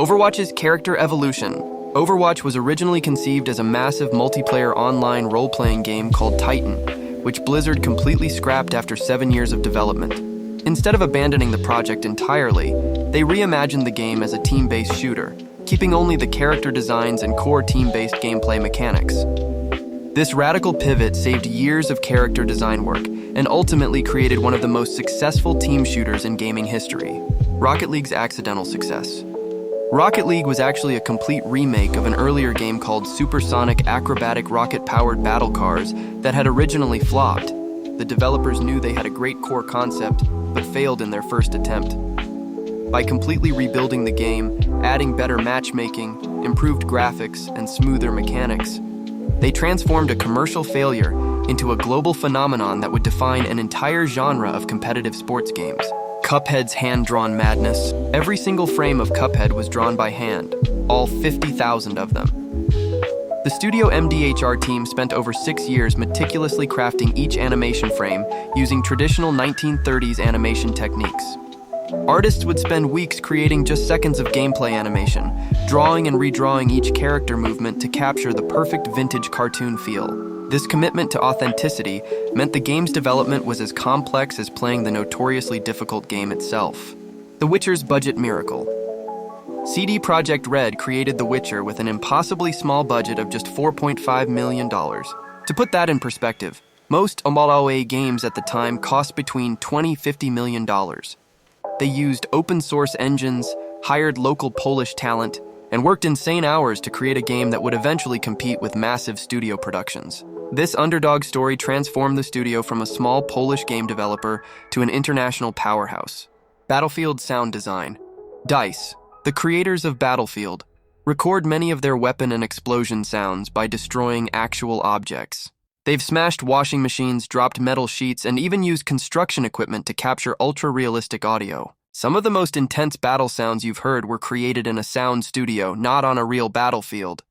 Overwatch's character evolution. Overwatch was originally conceived as a massive multiplayer online role-playing game called Titan, which Blizzard completely scrapped after 7 years of development. Instead of abandoning the project entirely, they reimagined the game as a team-based shooter, keeping only the character designs and core team-based gameplay mechanics. This radical pivot saved years of character design work and ultimately created one of the most successful team shooters in gaming history, Rocket League's accidental success. Rocket League was actually a complete remake of an earlier game called Supersonic Acrobatic Rocket-Powered Battle Cars that had originally flopped. The developers knew they had a great core concept, but failed in their first attempt. By completely rebuilding the game, adding better matchmaking, improved graphics, and smoother mechanics, they transformed a commercial failure into a global phenomenon that would define an entire genre of competitive sports games. Cuphead's hand-drawn madness. Every single frame of Cuphead was drawn by hand, all 50,000 of them. The Studio MDHR team spent over 6 years meticulously crafting each animation frame using traditional 1930s animation techniques. Artists would spend weeks creating just seconds of gameplay animation, drawing and redrawing each character movement to capture the perfect vintage cartoon feel. This commitment to authenticity meant the game's development was as complex as playing the notoriously difficult game itself. The Witcher's budget miracle. CD Projekt Red created The Witcher with an impossibly small budget of just $4.5 million. To put that in perspective, most MMORPG games at the time cost between $20–50 million. They used open-source engines, hired local Polish talent, and worked insane hours to create a game that would eventually compete with massive studio productions. This underdog story transformed the studio from a small Polish game developer to an international powerhouse. Battlefield sound design. DICE, the creators of Battlefield, record many of their weapon and explosion sounds by destroying actual objects. They've smashed washing machines, dropped metal sheets, and even used construction equipment to capture ultra-realistic audio. Some of the most intense battle sounds you've heard were created in a sound studio, not on a real battlefield.